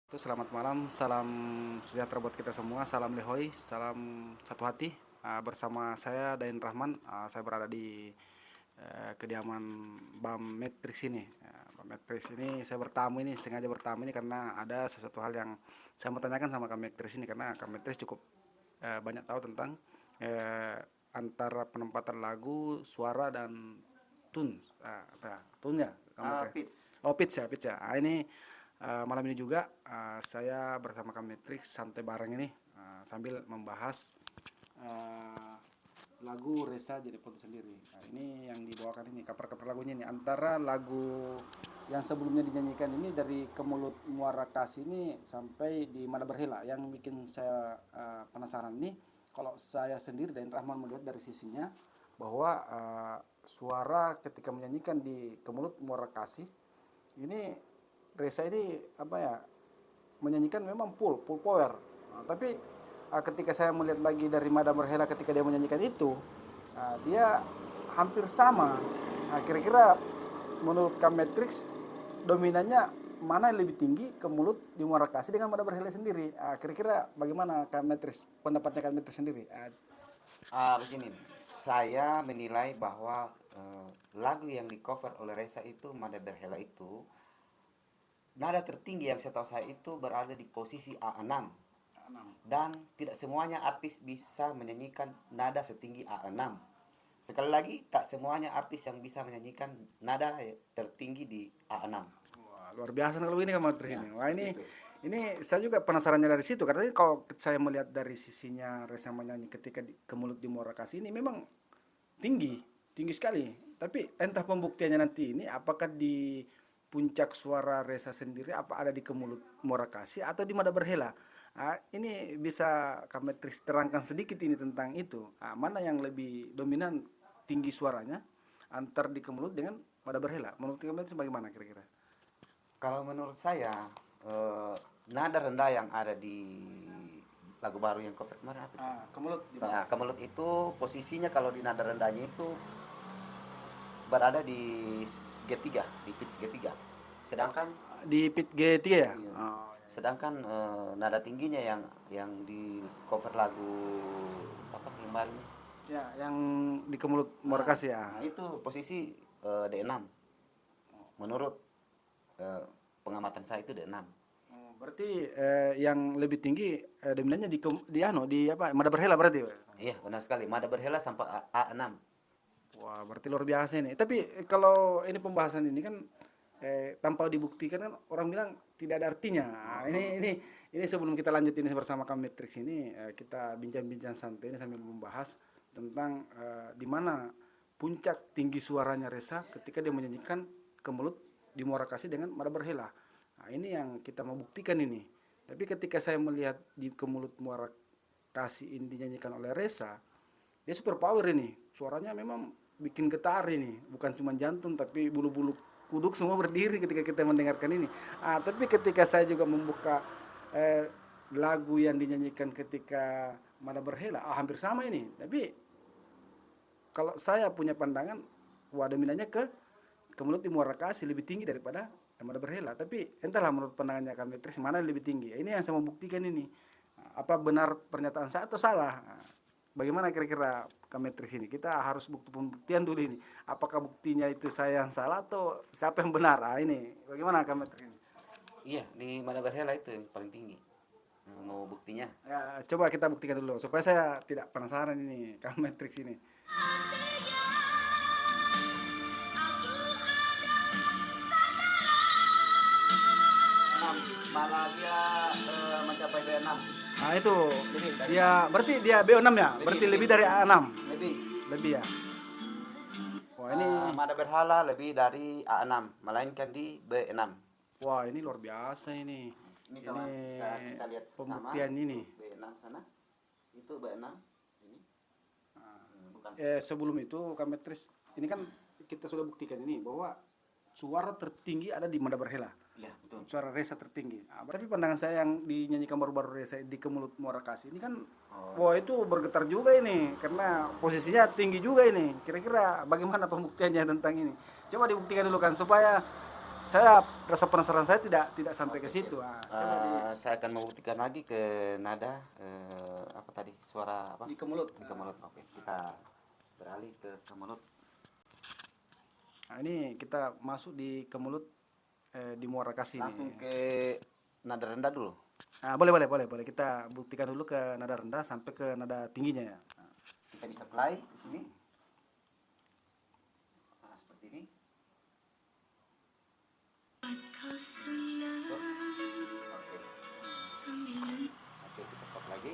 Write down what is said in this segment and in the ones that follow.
Selamat malam, salam sejahtera buat kita semua, salam lehoi, salam satu hati. Bersama saya Dain Rahman, saya berada di kediaman Bang Matrix ini. Bang Matrix ini saya bertamu ini, sengaja bertamu ini karena ada sesuatu hal yang saya mau tanyakan sama Kang Matrix ini karena Kang Matrix cukup banyak tahu tentang eh, antara penempatan lagu, suara dan tune, tune-nya, Kang Matrix. Pits. Oh, pitch ya, pitch ya. Ini malam ini juga saya bersama Kak Matrix santai bareng ini sambil membahas uh, lagu Resa Jadi Foto Sendiri. Nah, ini yang dibawakan ini cover-cover lagunya ini antara lagu yang sebelumnya dinyanyikan ini dari Kemulut Muara Kasih ini sampai di Mana Berhela. Yang bikin saya penasaran ini kalau saya sendiri dan Rahman melihat dari sisinya bahwa suara ketika menyanyikan di Kemulut Muara Kasih ini Reza ini apa ya menyanyikan memang full power. Tapi ketika saya melihat lagi dari Madam Berhela ketika dia menyanyikan itu, dia hampir sama. Kira-kira menurut Kak Matrix dominannya mana yang lebih tinggi ke mulut di Muara Kasih dengan Madam Berhela sendiri? Kira-kira bagaimana Kak Matrix pendapatnya Kak Matrix sendiri? Begini, saya menilai bahwa lagu yang di cover oleh Reza itu, Mada Berhela itu, nada tertinggi yang setahu saya itu berada di posisi A6. Dan tidak semuanya artis bisa menyanyikan nada setinggi A6. Sekali lagi, tak semuanya artis yang bisa menyanyikan nada tertinggi di A6. Wah, luar biasa kalau ini Kak Matrix Ya, ini. Wah, ini gitu. ini saya juga penasarannya dari situ karena kalau saya melihat dari sisinya Reza menyanyi ketika ke mulut di Muara Kasih ini memang tinggi, tinggi sekali. Tapi entah pembuktiannya nanti ini apakah di puncak suara Reza sendiri apa ada di Kemulut Muara Kasih atau di Mada Berhela. Ini bisa kami terangkan sedikit ini tentang itu. Mana yang lebih dominan tinggi suaranya antar di Kemulut dengan Mada Berhela. Menurut kami bagaimana kira-kira? Kalau menurut saya, nada rendah yang ada di lagu baru yang cover kemarin apa itu? Kemulut Nah, Kemelut itu posisinya kalau di nada rendahnya itu berada di G3, di pitch G3. Sedangkan di pit G3 ya? iya, Oh, sedangkan nada tingginya yang di cover lagu apa yang baru ini? ya, yang di Kemulut Nah, Muara Kasih ya. nah itu posisi D6. Menurut eh, pengamatan saya itu D6. Oh, berarti yang lebih tinggi dominannya di apa? Mada Berhela berarti. Iya, benar sekali. Mada Berhela sampai A6. Wah, berarti luar biasa ini. Tapi kalau ini pembahasan ini kan tanpa dibuktikan kan orang bilang tidak ada artinya. Ini sebelum kita lanjut ini bersama kami Matrix ini kita bincang-bincang santai ini sambil membahas tentang di mana puncak tinggi suaranya Reza ketika dia menyanyikan Kemulut di Muara Kasih dengan Mada Berhela. Nah, ini yang kita mau buktikan ini. Tapi ketika saya melihat di Kemulut Muara Kasih ini dinyanyikan oleh Reza, dia super power ini. Suaranya memang bikin getar ini, bukan cuma jantung tapi bulu-bulu kuduk semua berdiri ketika kita mendengarkan ini. Tapi ketika saya juga membuka lagu yang dinyanyikan ketika Mada Berhela, hampir sama ini. Tapi kalau saya punya pandangan, wah dominannya ke mulut di Muara Kasih lebih tinggi daripada Mada Berhela. Tapi entahlah menurut pandangannya kami Tris mana yang lebih tinggi. Ini yang saya mau buktikan ini. Apa benar pernyataan saya atau salah? Bagaimana kira-kira Kametris ini? Kita harus pembuktian dulu ini. Apakah buktinya itu saya yang salah atau siapa yang benar? Ini bagaimana Kametris ini? Iya, di Mada Berhela itu yang paling tinggi. Mau buktinya? Ya, coba kita buktikan dulu supaya saya tidak penasaran ini Kametris ini. Malah dia mencapai B6. Itu Lebih dari dia berarti dia BO6 ya? Berarti lebih dari A6. lebih. Lebih ya. Wah, ini Mada Berhala lebih dari A6, melainkan di B6. wah, ini luar biasa ini. Ini kawan, bisa kita lihat sama. Pembuktian ini. B6 sana. Itu B6. Ini. Bukan. Sebelum itu Kametris ini kan kita sudah buktikan ini bahwa suara tertinggi ada di Mada Berhela. Iya, betul. Suara Reza tertinggi. Tapi pandangan saya yang dinyanyikan baru-baru Reza di Kemulut Muara Kasih ini kan, wah itu bergetar juga ini karena posisinya tinggi juga ini. Kira-kira bagaimana pembuktiannya tentang ini? Coba dibuktikan dulu kan supaya saya rasa penasaran saya tidak sampai ke situ. Coba Saya akan membuktikan lagi ke nada apa tadi suara apa? di kemulut. Di kemulut. Oke, kita beralih ke kemulut. Nah, ini kita masuk di kemulut di muara kasih Langsung ini. ke nada rendah dulu. Nah, boleh. Kita buktikan dulu ke nada rendah sampai ke nada tingginya ya. Kita bisa play di sini. Nah, seperti ini. Stop. Oke, kita stop lagi.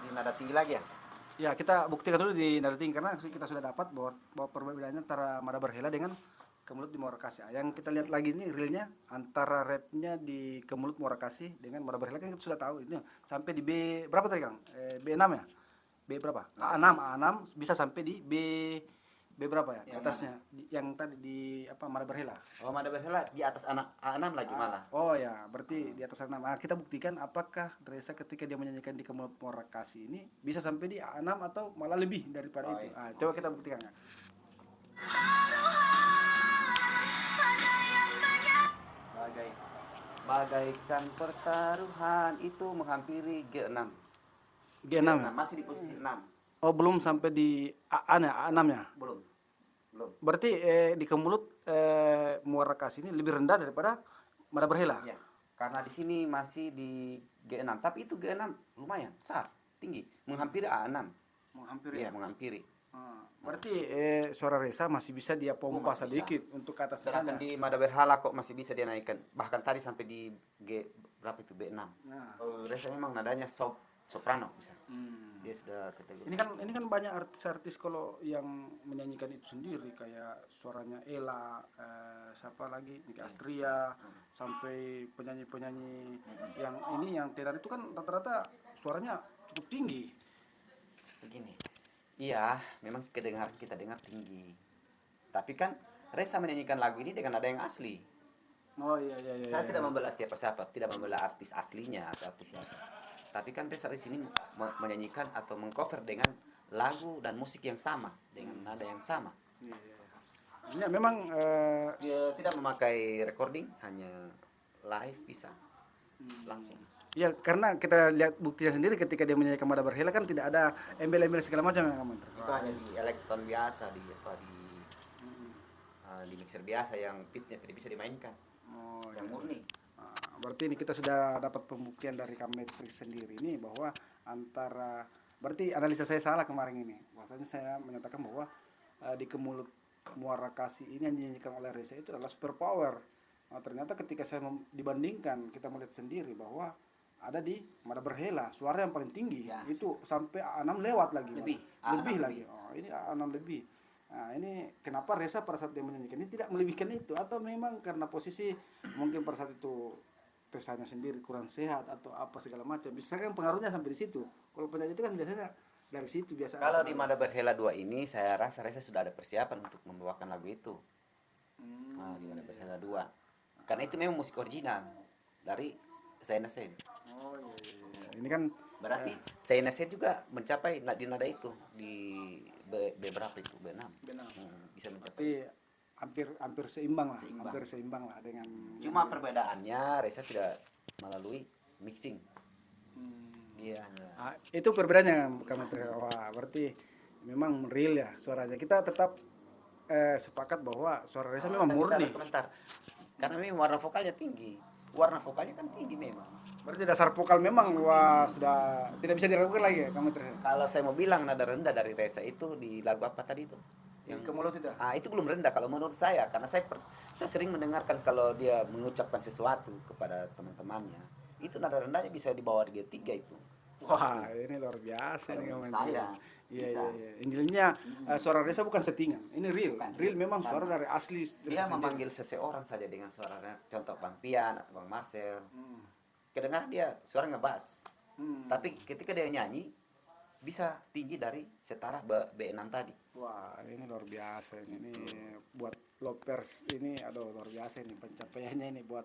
Di nada tinggi lagi ya. Ya, kita buktikan dulu di nada tinggi karena kita sudah dapat bahwa perbedaannya antara nada berhela dengan kemulut di muara kasih. Yang kita lihat lagi ini realnya antara rapnya di kemulut muara kasih dengan nada berhela kan kita sudah tahu ini sampai di B berapa tadi Kang? B6 ya? B berapa? A6 bisa sampai di B berapa ya? Di atasnya yang tadi di apa nada berhela. Oh, nada berhela di atas anak A6 lagi malah. Oh ya, berarti di atas A6. Kita buktikan apakah Reza ketika dia menyanyikan di kemulut muara kasih ini bisa sampai di A6 atau malah lebih daripada Oh, itu. iya. Coba kita buktikan ya. Bagaikan pertaruhan itu menghampiri G6. G6 ya? Masih di posisi 6. Oh, belum sampai di A6 ya, A6 ya. Belum. Berarti di kemulut muara kasih ini lebih rendah daripada nada berhela. Ya, karena di sini masih di G6, tapi itu G6 lumayan besar, tinggi, menghampiri A6. Menghampiri. Iya, menghampiri. Berarti suara Reza masih bisa dia pompa Masih sedikit untuk ke atas Sedangkan sana. di nada berhala kok masih bisa dia naikkan. Bahkan tadi sampai di G berapa itu B6. Nah. Oh, Reza memang nadanya soprano bisa. Dia sudah kategori. Ini kan banyak artis-artis kalau yang menyanyikan itu sendiri kayak suaranya Ella, siapa lagi Nicky Astria, sampai penyanyi-penyanyi yang ini yang tenar itu kan rata-rata suaranya cukup tinggi. Begini. Iya, memang kita dengar tinggi. Tapi kan Reza menyanyikan lagu ini dengan nada yang asli. Oh iya. Saya tidak membela siapa-siapa, tidak membela artis aslinya atau artis siapa. Tapi kan Reza di sini menyanyikan atau mengcover dengan lagu dan musik yang sama, dengan nada yang sama. Iya. Ini memang Dia tidak memakai recording, hanya live bisa langsung. ya karena kita lihat buktinya sendiri ketika dia menyanyikan nada berhela kan tidak ada embel-embel segala macam yang kamu Itu hanya di elektron biasa, di mixer biasa yang pitchnya tidak bisa dimainkan, yang murni. Berarti ini kita sudah dapat pembuktian dari Kametrix sendiri ini bahwa antara berarti analisa saya salah kemarin ini. Bahwasanya saya menyatakan bahwa di kemulut muara kasih ini yang dinyanyikan oleh Reza itu adalah super power. Ternyata ketika saya dibandingkan kita melihat sendiri bahwa ada di nada berhela suara yang paling tinggi Ya. itu sampai A6 lewat lagi. Lebih lagi. Oh, ini A6 lebih. Nah, ini kenapa Reza pada saat dia menyanyikan ini tidak melebihkan itu atau memang karena posisi mungkin pada saat itu Rezanya sendiri kurang sehat atau apa segala macam. Bisa kan pengaruhnya sampai di situ. Kalau penyanyi itu kan biasanya dari situ biasa. Kalau di Nada Berhela 2 ini saya rasa Reza sudah ada persiapan untuk membawakan lagu itu. Di Nada Berhela 2. Karena itu memang musik original dari Zaina Sen. Oh iya. Ini kan Berarti Zaina Sen juga mencapai di nada itu di B berapa itu? B6. Bisa mencapai. Tapi hampir seimbang lah. Hampir seimbang lah dengan Cuma perbedaannya Reza tidak melalui mixing. Dia hanya itu perbedaannya kami wah berarti memang real ya suaranya. Kita tetap sepakat bahwa suara Reza memang murni. Komentar. Karena memang warna vokalnya tinggi. Warna vokalnya kan tinggi memang. Berarti dasar vokal memang wah sudah tidak bisa diragukan lagi ya kamu terus. Kalau saya mau bilang nada rendah dari Reza itu di lagu apa tadi itu? Yang kemulut itu. Itu belum rendah kalau menurut saya karena saya sering mendengarkan kalau dia mengucapkan sesuatu kepada teman-temannya. Itu nada rendahnya bisa di bawah G3 itu. Wah, ini luar biasa nih kamu. Iya. Intinya suara Reza bukan settingan. Ini real. Real memang suara dari asli. Dia memanggil seseorang saja dengan suaranya. Contoh Bang Pian atau Bang Marcel. Kedengaran dia suara ngebass. Tapi ketika dia nyanyi bisa tinggi dari setara B6 tadi. Wah, ini luar biasa ini buat lovers ini aduh luar biasa ini pencapaiannya ini buat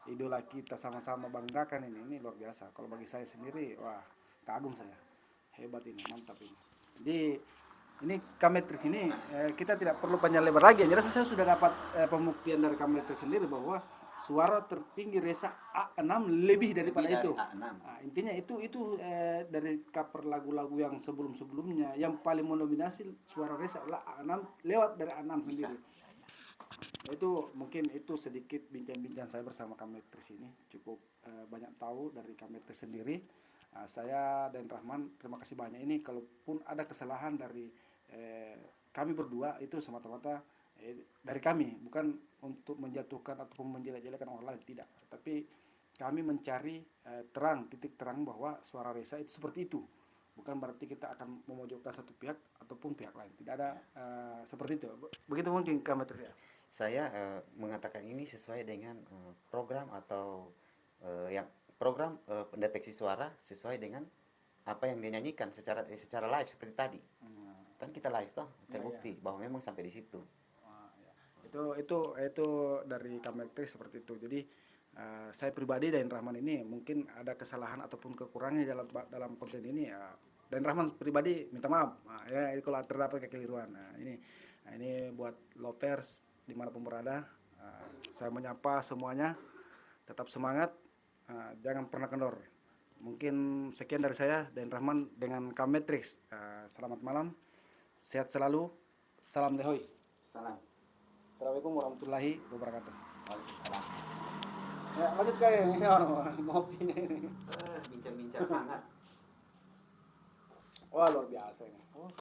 idola kita sama-sama banggakan ini luar biasa. Kalau bagi saya sendiri wah kagum saya. Hebat ini, mantap ini. Jadi ini K-Matrix ini kita tidak perlu panjang lebar lagi. Jadi saya sudah dapat pembuktian dari K-Matrix sendiri bahwa suara tertinggi Reza A6 lebih daripada Lebih dari itu. A6. Nah, intinya itu dari cover lagu-lagu yang sebelum-sebelumnya yang paling mendominasi suara Reza adalah A6 lewat dari A6 sendiri. Itu mungkin itu sedikit bincang-bincang saya bersama K-Matrix ini, cukup banyak tahu dari K-Matrix sendiri. Saya dan Rahman terima kasih banyak. Ini kalaupun ada kesalahan dari kami berdua itu semata-mata dari kami, bukan untuk menjatuhkan ataupun menjelek-jelekan orang lain, tidak, tapi kami mencari titik terang bahwa suara Reza itu seperti itu, bukan berarti kita akan memojokkan satu pihak ataupun pihak lain, tidak ada seperti itu. Begitu mungkin K-Matrix ya. Saya mengatakan ini sesuai dengan program atau yang program pendeteksi suara sesuai dengan apa yang dia nyanyikan secara live seperti tadi. Kan kita live toh, terbukti bahwa memang sampai di situ. Itu dari K-Matrix seperti itu. Jadi saya pribadi dan Rahman ini mungkin ada kesalahan ataupun kekurangan dalam konten ini dan Rahman pribadi minta maaf. Ya kalau terdapat kekeliruan. Ini buat lovers dimanapun berada. Saya menyapa semuanya, tetap semangat, jangan pernah kendor. Mungkin sekian dari saya dan Rahman dengan K-Matrix. Selamat malam, sehat selalu, salam lehoi. Salam. Assalamualaikum warahmatullahi wabarakatuh. Waalaikumsalam. Ya, lanjut kayak ini orang ngopinya ini. Bincang-bincang hangat. Wah, luar biasa ini.